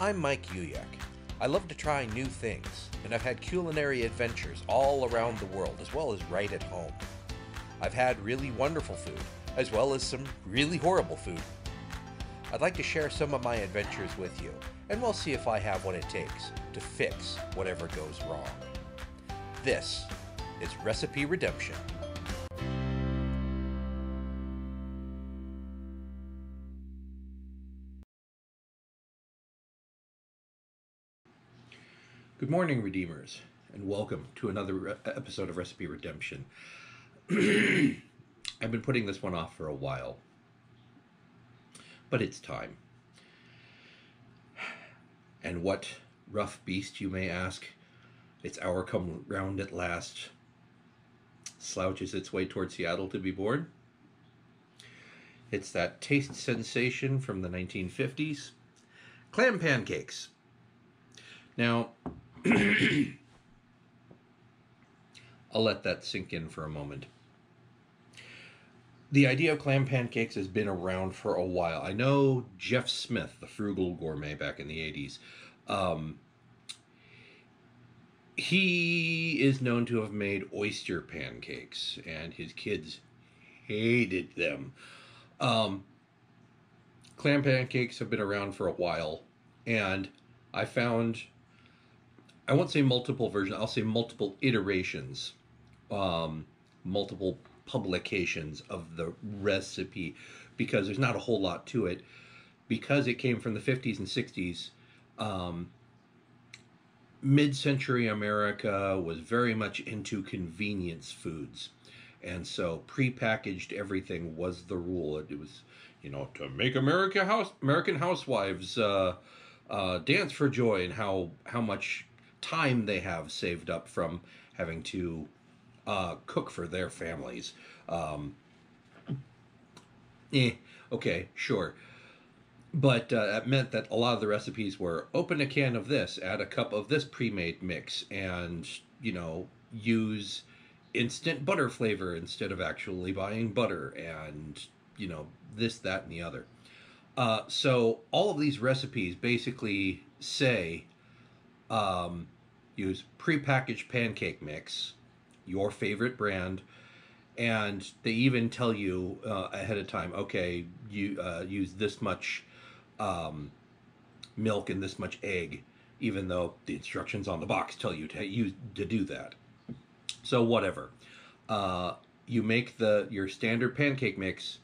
I'm Mike Uyak. I love to try new things, and I've had culinary adventures all around the world, as well as right at home. I've had really wonderful food, as well as some really horrible food. I'd like to share some of my adventures with you, and we'll see if I have what it takes to fix whatever goes wrong. This is Recipe Redemption. Good morning, Redeemers, and welcome to another episode of Recipe Redemption. I've been putting this one off for a while, but it's time. And what rough beast, you may ask? Its hour come round at last, slouches its way toward Seattle to be born. It's that taste sensation from the 1950s, Clam Pancakes. Now, I'll let that sink in for a moment. The idea of clam pancakes has been around for a while. I know Jeff Smith, the frugal gourmet back in the 80s, he is known to have made oyster pancakes, and his kids hated them. Clam pancakes have been around for a while, and I found, I won't say multiple versions, I'll say multiple iterations, multiple publications of the recipe, because there's not a whole lot to it. Because it came from the 50s and 60s, mid-century America was very much into convenience foods. And so prepackaged everything was the rule. It was, to make American housewives dance for joy, and how much time they have saved up from having to cook for their families. Okay, sure. But that meant that a lot of the recipes were open a can of this, add a cup of this pre-made mix, and, use instant butter flavor instead of actually buying butter, and, this, that, and the other. So all of these recipes basically say, use prepackaged pancake mix, your favorite brand, and they even tell you ahead of time, okay, you use this much milk and this much egg, even though the instructions on the box tell you to do that. So whatever. You make your standard pancake mix,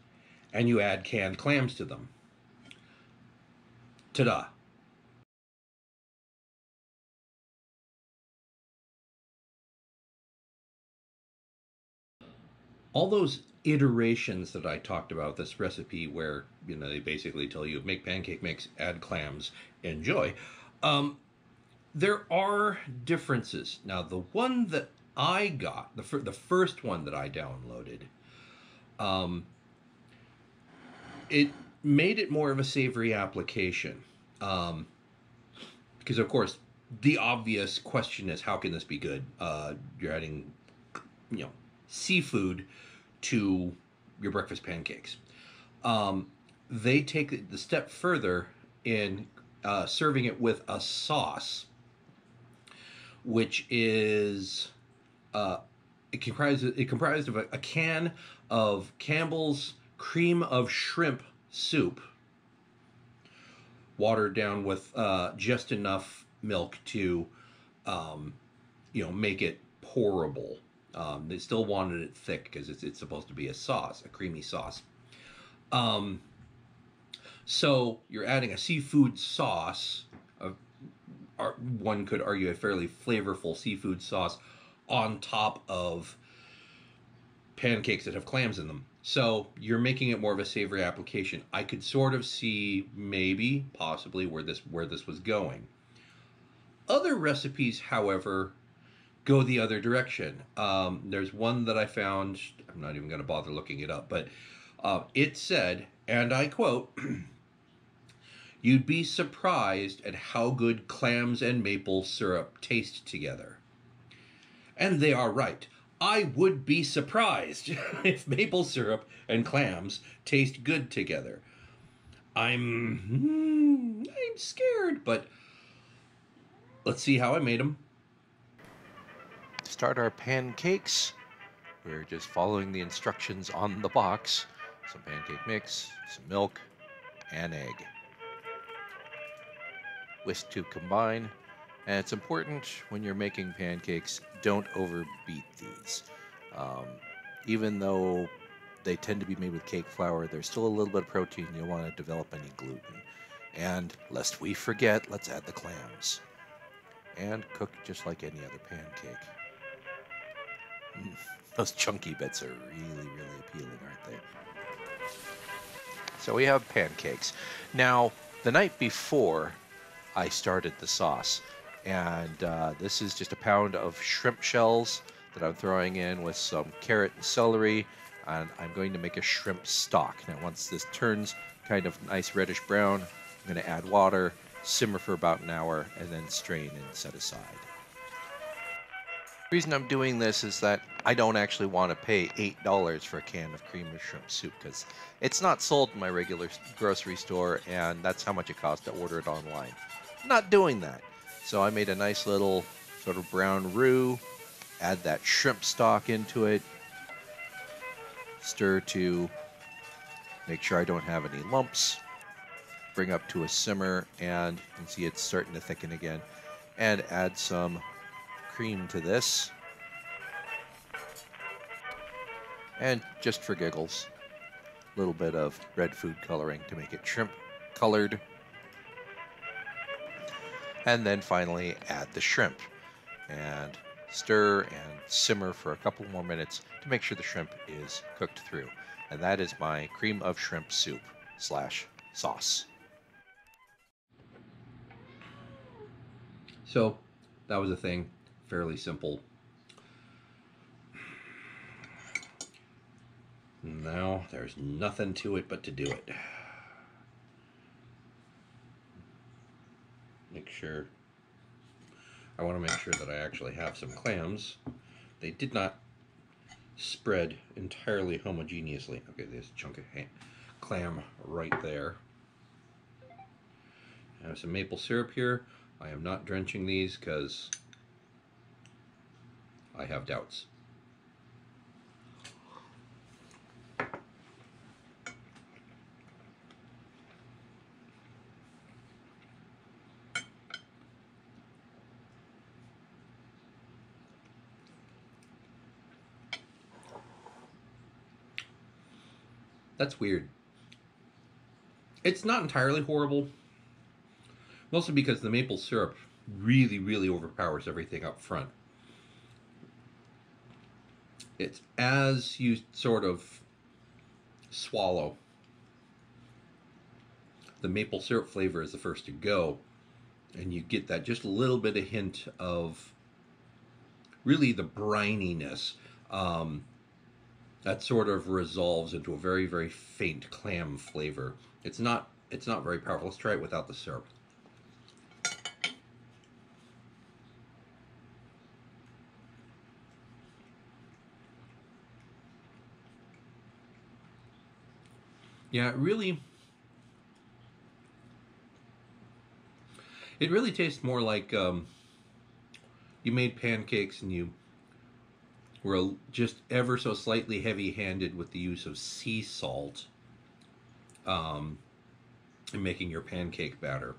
and you add canned clams to them. Ta-da! All those iterations that I talked about, this recipe where, they basically tell you, make pancake mix, add clams, enjoy. There are differences. Now, the one that I got, the first one that I downloaded, it made it more of a savory application. Because, of course, the obvious question is, how can this be good? You're adding, seafood to your breakfast pancakes. They take the step further in serving it with a sauce, which is comprised of a can of Campbell's cream of shrimp soup, watered down with just enough milk to make it pourable. They still wanted it thick because it's supposed to be a sauce, a creamy sauce. So you're adding a seafood sauce, one could argue a fairly flavorful seafood sauce, on top of pancakes that have clams in them. So you're making it more of a savory application. I could sort of see maybe, possibly, where this was going. Other recipes, however, go the other direction. There's one that I found, I'm not even going to bother looking it up, but it said, and I quote, "You'd be surprised at how good clams and maple syrup taste together." And they are right. I would be surprised if maple syrup and clams taste good together. I'm scared, but let's see how I made them. To start our pancakes, we're just following the instructions on the box. Some pancake mix, some milk, and egg. Whisk to combine. And it's important when you're making pancakes, don't overbeat these. Um, Even though they tend to be made with cake flour, there's still a little bit of protein. You don't want to develop any gluten. And lest we forget, let's add the clams. And cook just like any other pancake. Those chunky bits are really, really appealing, aren't they? So we have pancakes. Now, the night before, I started the sauce. And this is just a pound of shrimp shells that I'm throwing in with some carrot and celery. And I'm going to make a shrimp stock. Now, once this turns kind of nice reddish brown, I'm going to add water, simmer for about an hour, and then strain and set aside. The reason I'm doing this is that I don't actually want to pay $8 for a can of cream of shrimp soup because it's not sold in my regular grocery store, and that's how much it costs to order it online. I'm not doing that. So I made a nice little sort of brown roux, add that shrimp stock into it, stir to make sure I don't have any lumps, bring up to a simmer, and you can see it's starting to thicken again, and add some cream to this. And just for giggles, a little bit of red food coloring to make it shrimp colored. And then finally add the shrimp and stir and simmer for a couple more minutes to make sure the shrimp is cooked through. And that is my cream of shrimp soup / sauce. So that was a thing, fairly simple. Now there's nothing to it but to do it. I want to make sure that I actually have some clams. They did not spread entirely homogeneously. Okay, there's a chunk of clam right there. I have some maple syrup here. I am not drenching these because I have doubts. That's weird. It's not entirely horrible, mostly because the maple syrup really, really overpowers everything up front. It's as you sort of swallow, the maple syrup flavor is the first to go, and you get that just a little bit of hint of really the brininess. That sort of resolves into a very, very faint clam flavor. It's not very powerful. Let's try it without the syrup. Yeah, it really tastes more like you made pancakes and you were just ever so slightly heavy-handed with the use of sea salt in making your pancake batter.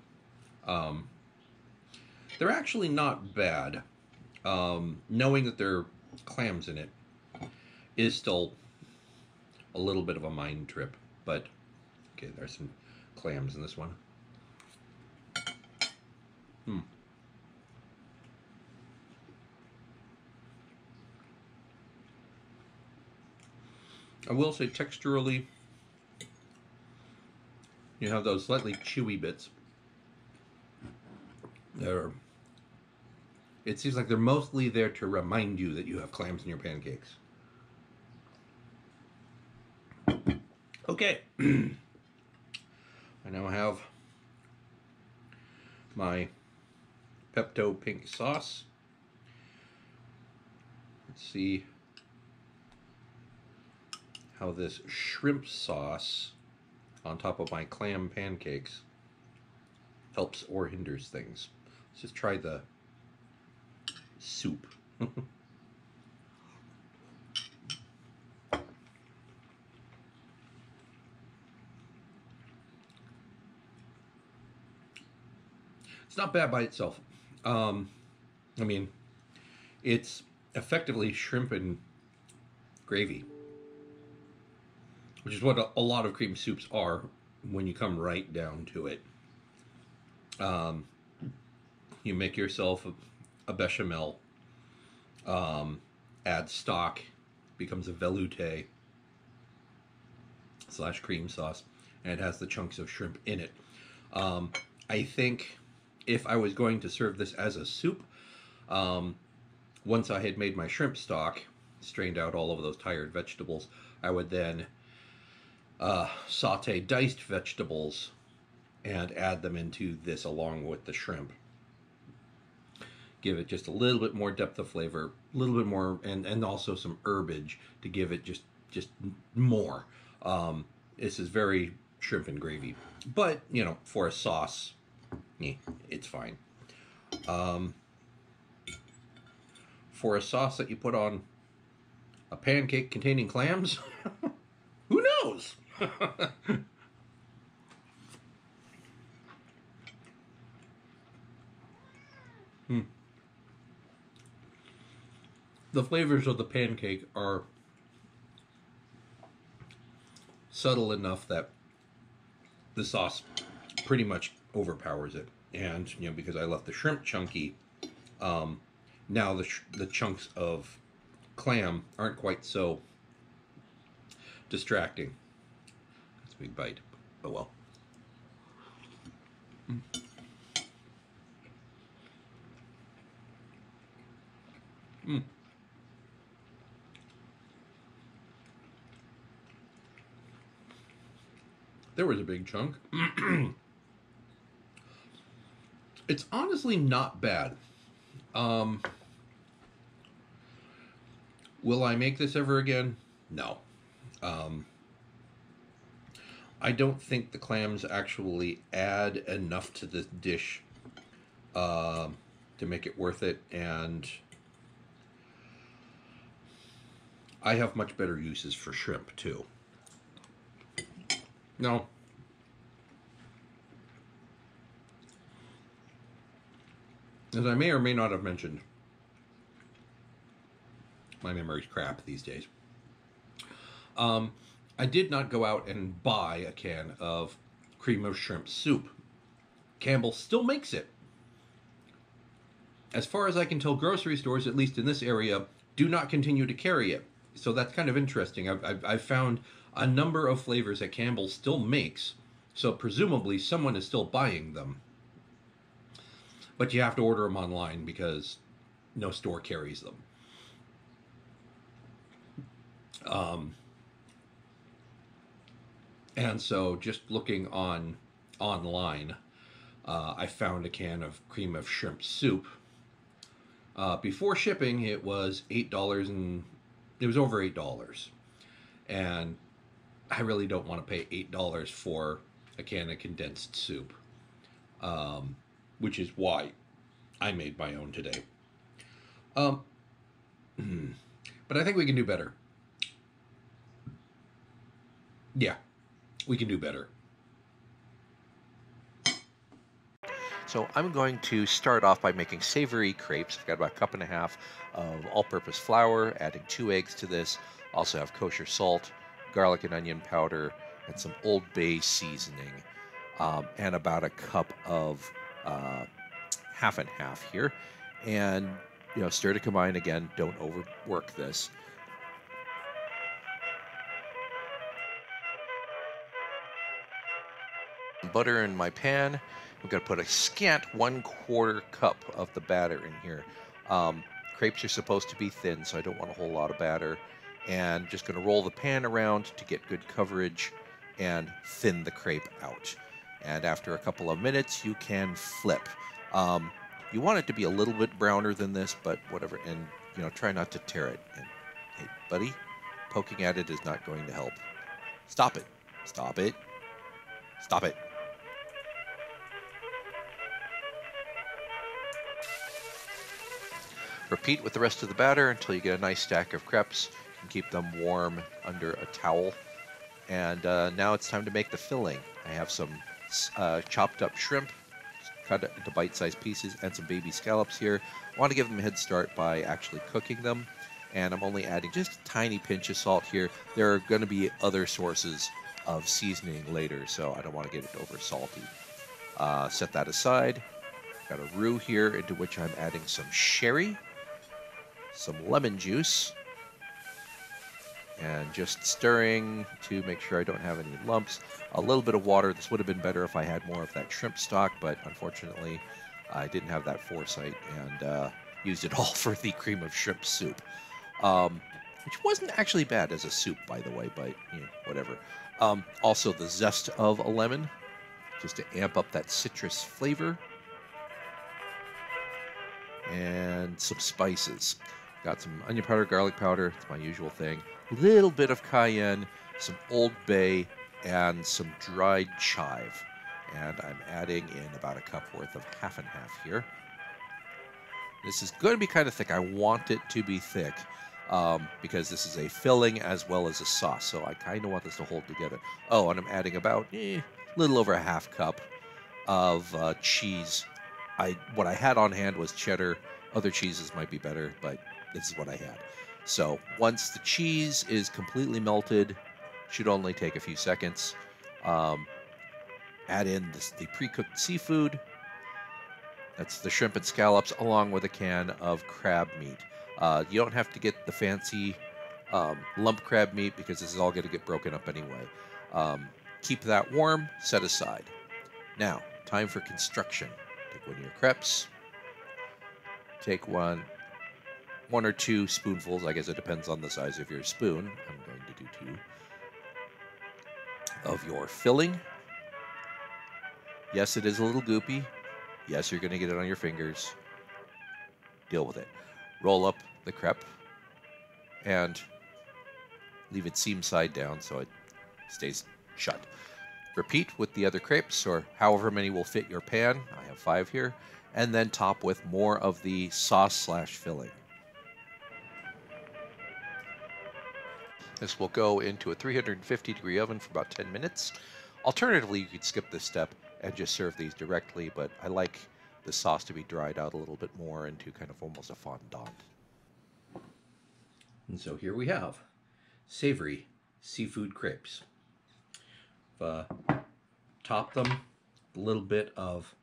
They're actually not bad. Knowing that there are clams in it is still a little bit of a mind trip, but okay, there's some clams in this one. I will say texturally, you have those slightly chewy bits. It seems like they're mostly there to remind you that you have clams in your pancakes. Okay. I now have my Pepto pink sauce. Let's see how this shrimp sauce on top of my clam pancakes helps or hinders things. Let's just try the soup. It's not bad by itself. I mean, it's effectively shrimp and gravy, which is what a lot of cream soups are when you come right down to it. You make yourself a bechamel, add stock, becomes a velouté / cream sauce, and it has the chunks of shrimp in it. I think if I was going to serve this as a soup, once I had made my shrimp stock, strained out all of those tired vegetables, I would then saute diced vegetables and add them into this along with the shrimp. Give it just a little bit more depth of flavor, a little bit more, and also some herbage to give it just more. This is very shrimp and gravy, but you know, for a sauce, it's fine. For a sauce that you put on a pancake containing clams, who knows? The flavors of the pancake are subtle enough that the sauce pretty much overpowers it. And, you know, because I left the shrimp chunky, now the chunks of clam aren't quite so distracting. That's a big bite. Oh well. There was a big chunk. It's honestly not bad. Will I make this ever again? No. I don't think the clams actually add enough to this dish to make it worth it, and I have much better uses for shrimp too. No. As I may or may not have mentioned, my memory's crap these days. I did not go out and buy a can of cream of shrimp soup. Campbell still makes it. As far as I can tell, grocery stores, at least in this area, do not continue to carry it. So that's kind of interesting. I've found a number of flavors that Campbell still makes, so presumably someone is still buying them. But you have to order them online because no store carries them. And so just looking online, I found a can of cream of shrimp soup. Before shipping, it was $8, and it was over $8. And I really don't want to pay $8 for a can of condensed soup, which is why I made my own today. But I think we can do better. Yeah, we can do better. So I'm going to start off by making savory crepes. I've got about a cup and a half of all-purpose flour, adding 2 eggs to this. Also have kosher salt, garlic and onion powder, and some Old Bay seasoning, and about a cup of half and half here. And, you know, stir to combine. Again, don't overwork this. Butter in my pan. I'm going to put a scant 1/4 cup of the batter in here. Crepes are supposed to be thin, so I don't want a whole lot of batter. And just going to roll the pan around to get good coverage and thin the crepe out. And after a couple of minutes, you can flip. You want it to be a little bit browner than this, but whatever. And, you know, try not to tear it. And, hey, buddy, poking at it is not going to help. Stop it. Stop it. Stop it. Repeat with the rest of the batter until you get a nice stack of crepes. You can keep them warm under a towel. And now it's time to make the filling. I have some chopped up shrimp, cut it into bite-sized pieces, and some baby scallops here. I want to give them a head start by actually cooking them. And I'm only adding just a tiny pinch of salt here. There are going to be other sources of seasoning later, so I don't want to get it over salty. Set that aside. Got a roux here into which I'm adding some sherry, some lemon juice, and just stirring to make sure I don't have any lumps. A little bit of water. This would have been better if I had more of that shrimp stock, but unfortunately I didn't have that foresight and used it all for the cream of shrimp soup, which wasn't actually bad as a soup, by the way, but whatever. Also the zest of a lemon, just to amp up that citrus flavor, and some spices. Got some onion powder, garlic powder, it's my usual thing. A little bit of cayenne, some Old Bay, and some dried chive. And I'm adding in about a cup worth of half and half here. This is going to be kind of thick. I want it to be thick because this is a filling as well as a sauce. So I kind of want this to hold together. Oh, and I'm adding about a little over a half cup of cheese. What I had on hand was cheddar. Other cheeses might be better, but this is what I had. So once the cheese is completely melted, should only take a few seconds, add in the pre-cooked seafood. That's the shrimp and scallops, along with a can of crab meat. You don't have to get the fancy lump crab meat because this is all going to get broken up anyway. Keep that warm, set aside. Now, time for construction. Take one of your crepes. Take one or two spoonfuls. I guess it depends on the size of your spoon. I'm going to do 2 of your filling. Yes, it is a little goopy. Yes, you're going to get it on your fingers. Deal with it. Roll up the crepe and leave it seam side down so it stays shut. Repeat with the other crepes, or however many will fit your pan. I have 5 here. And then top with more of the sauce/filling. This will go into a 350-degree oven for about 10 minutes. Alternatively, you could skip this step and just serve these directly, but I like the sauce to be dried out a little bit more into kind of almost a fondant. And so here we have savory seafood crepes. Top them with a little bit of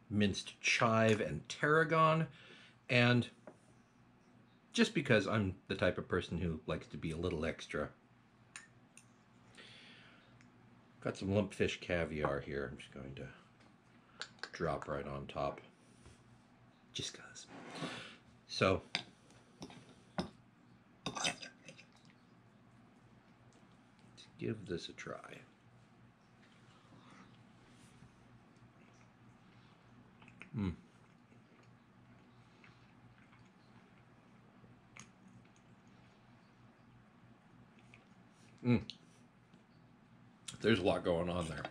minced chive and tarragon, and just because I'm the type of person who likes to be a little extra, got some lumpfish caviar here. I'm just going to drop right on top, just because. So let's give this a try. There's a lot going on there.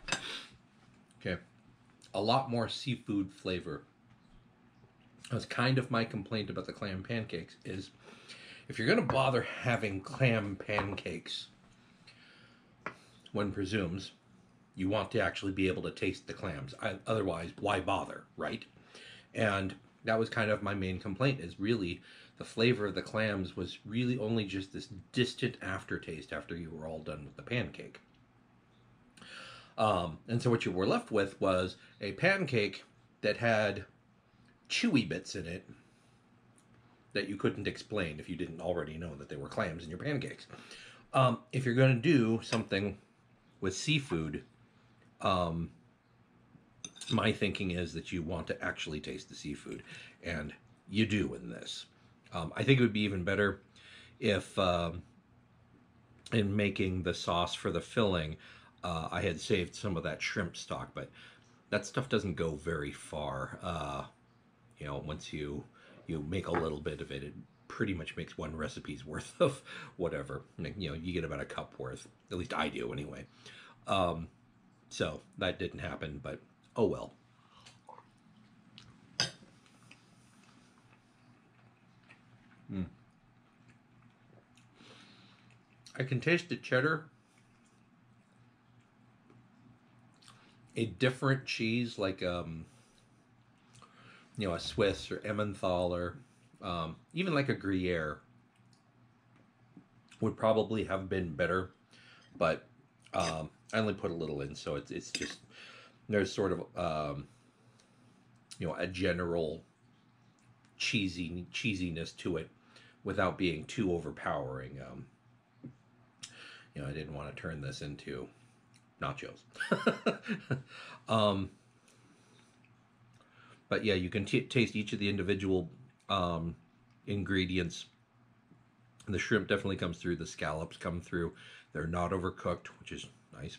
Okay. A lot more seafood flavor. That's kind of my complaint about the clam pancakes, is if you're going to bother having clam pancakes, one presumes you want to actually be able to taste the clams. Otherwise, why bother, right? And that was kind of my main complaint, is really the flavor of the clams was really only just this distant aftertaste after you were all done with the pancake. And so what you were left with was a pancake that had chewy bits in it that you couldn't explain if you didn't already know that they were clams in your pancakes. If you're going to do something with seafood, my thinking is that you want to actually taste the seafood, and you do in this. I think it would be even better if, in making the sauce for the filling, I had saved some of that shrimp stock, but that stuff doesn't go very far. Once you make a little bit of it, it pretty much makes one recipe's worth of whatever. You get about a cup worth. At least I do, anyway. So that didn't happen, but oh well. I can taste the cheddar. A different cheese like you know, a Swiss or Emmentaler, even like a Gruyere would probably have been better, but I only put a little in, so it's just there's sort of you know, a general cheesiness to it without being too overpowering. You know, I didn't want to turn this into nachos. But yeah, you can taste each of the individual ingredients. The shrimp definitely comes through. The scallops come through. They're not overcooked, which is nice.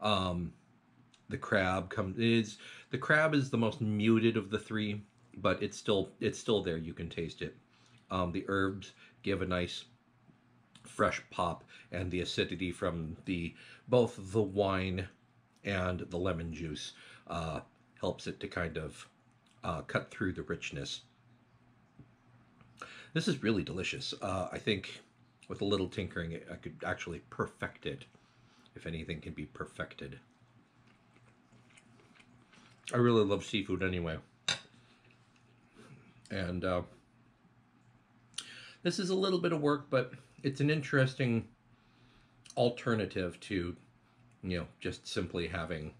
The crab the crab is the most muted of the three, but it's still there. You can taste it. The herbs give a nice fresh pop, and the acidity from both the wine and the lemon juice helps it to kind of cut through the richness. This is really delicious. I think with a little tinkering, I could actually perfect it, if anything can be perfected. I really love seafood anyway. And this is a little bit of work, but it's an interesting alternative to, you know, just simply having,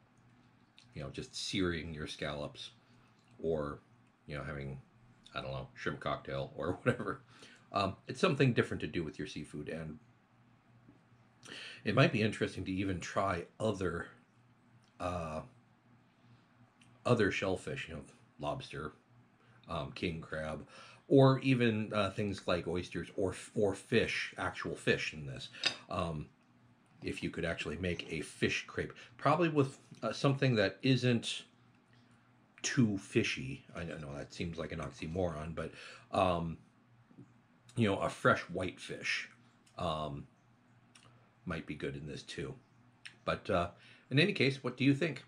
you know, just searing your scallops, or, you know, having, I don't know, shrimp cocktail or whatever. It's something different to do with your seafood, and it might be interesting to even try other shellfish, you know, lobster, king crab, or even things like oysters or fish, actual fish in this. If you could actually make a fish crepe, probably with something that isn't too fishy. I know that seems like an oxymoron, but you know, a fresh white fish might be good in this too. But in any case, what do you think?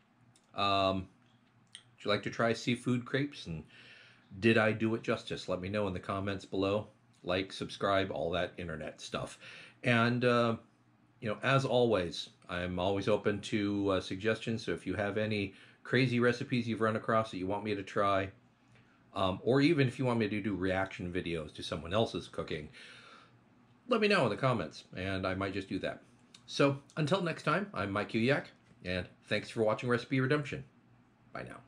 Would you like to try seafood crepes? And did I do it justice? Let me know in the comments below. Like, subscribe, all that internet stuff. And, you know, as always, I'm always open to suggestions. So if you have any crazy recipes you've run across that you want me to try, or even if you want me to do reaction videos to someone else's cooking, let me know in the comments, and I might just do that. So until next time, I'm Mike Uyak, and thanks for watching Recipe Redemption. Bye now.